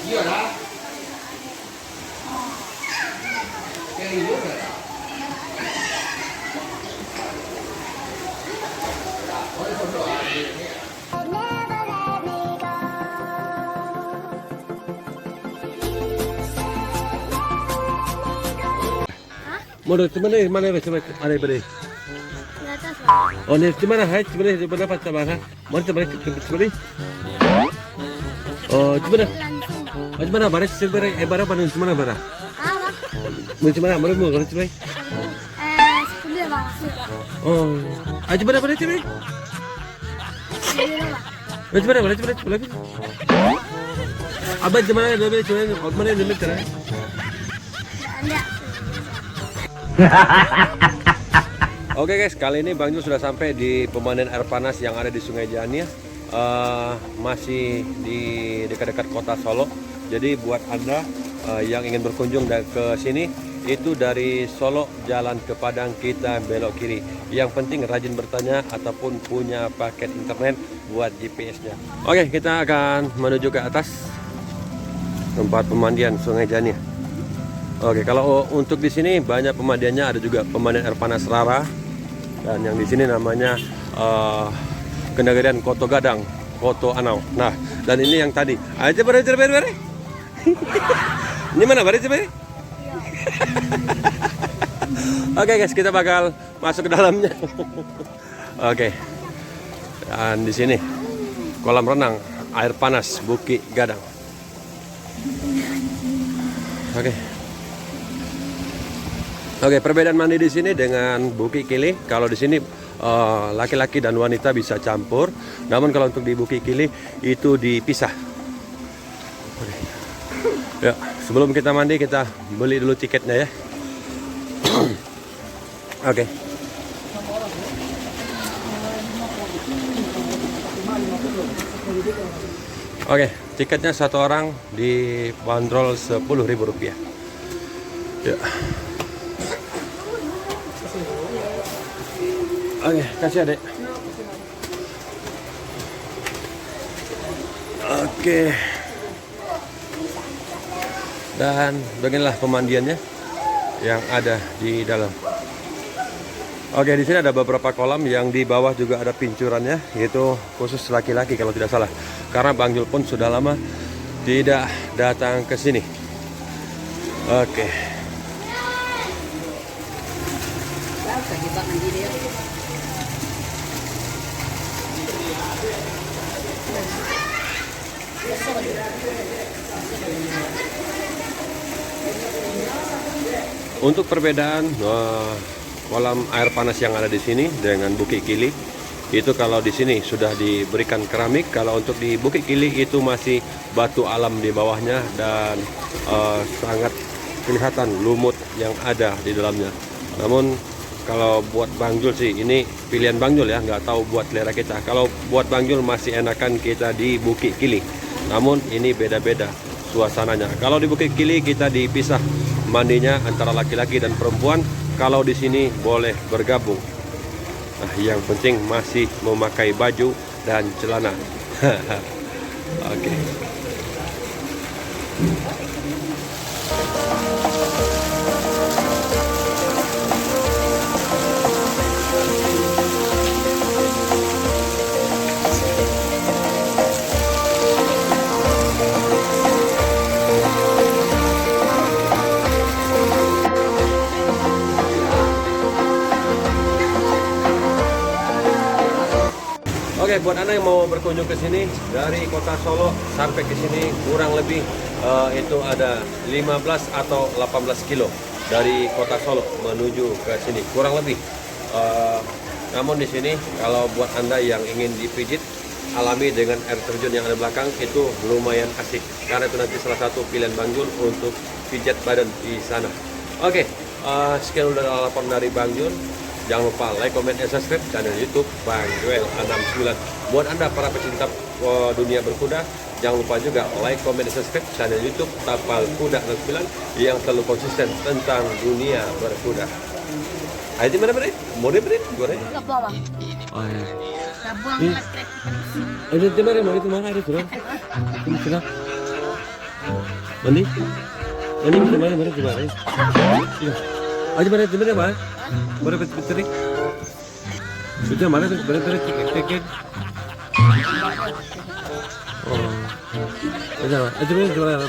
Iyalah. Kayak gitu kan. Oh, itu doa ini. Mana coba ada beri. Di atas lah. Oh, ni mana hai coba di mana pas coba ha. Mana coba. Oh, coba. Langsung. Macam mana baris sebenarnya bara mana mana bara. Apa? Macam mana mau coba. 10 bang. Oh, aja bara coba. 10 bang. Macam mana coba lagi. Abang gimana dia coba mana limit cara. Ada. Oke guys, kali ini Bang Jul sudah sampai di pemandian air panas yang ada di Sungai Jani ya. Masih di dekat-dekat kota Solo. Jadi buat Anda yang ingin berkunjung ke sini, itu dari Solo jalan ke Padang kita belok kiri. Yang penting rajin bertanya ataupun punya paket internet buat GPS-nya. Oke, kita akan menuju ke atas tempat pemandian Sungai Jani. Oke, kalau untuk di sini banyak pemandiannya, ada juga pemandian air panas Rara, dan yang di sini namanya Kendagarian Koto Gadang, Koto Anau. Nah, dan ini yang tadi. Aja bare. Ini mana bare? Oke guys, kita bakal masuk ke dalamnya. Oke. Dan di sini kolam renang air panas Bukit Gadang. Oke, perbedaan mandi di sini dengan Bukit Kili. Kalau di sini laki-laki dan wanita bisa campur. Namun kalau untuk di Bukit Kili itu dipisah. Ya, sebelum kita mandi kita beli dulu tiketnya ya. Oke. Oke, tiketnya satu orang dibanderol Rp10.000. Ya. Oke, kasih adek. Oke. Dan beginilah pemandiannya yang ada di dalam. Oke, di sini ada beberapa kolam yang di bawah juga ada pincurannya, yaitu khusus laki-laki kalau tidak salah. Karena Bang Jul pun sudah lama tidak datang ke sini. Oke. Untuk perbedaan kolam air panas yang ada di sini dengan Bukit Kili, itu kalau di sini sudah diberikan keramik, kalau untuk di Bukit Kili itu masih batu alam di bawahnya dan sangat kelihatan lumut yang ada di dalamnya. Namun kalau buat Bang Jul sih, ini pilihan Bang Jul ya, nggak tahu buat selera kita. Kalau buat Bang Jul masih enakan kita di Bukit Kili. Namun ini beda-beda suasananya. Kalau di Bukit Kili kita dipisah mandinya antara laki-laki dan perempuan. Kalau di sini boleh bergabung. Nah, yang penting masih memakai baju dan celana. Oke. Oke, buat Anda yang mau berkunjung ke sini dari kota Solo sampai ke sini kurang lebih itu ada 15 atau 18 kilo dari kota Solo menuju ke sini kurang lebih. Namun di sini kalau buat Anda yang ingin dipijit alami dengan air terjun yang ada belakang itu lumayan asik, karena itu nanti salah satu pilihan Bang Jul untuk pijat badan di sana. Oke, sekian udah laporan dari Bang Jul. Jangan lupa like, comment, dan subscribe channel YouTube Bang Joel 69. Buat Anda para pecinta dunia berkuda, jangan lupa juga like, comment, dan subscribe channel YouTube Tapal Kuda 69 yang selalu konsisten tentang dunia berkuda. Ayo di mana beri? Mau diberi? Boleh? Ke bawah. Oh ya. Kita buang Ada di mana? Mau itu mana ada sudah? Ini sudah. Mandi? Mandi gimana? Gimana? Iya. Aja mana? Mana petri? Sudah mana petri? Kek. Oh. Aja mana? Gimana?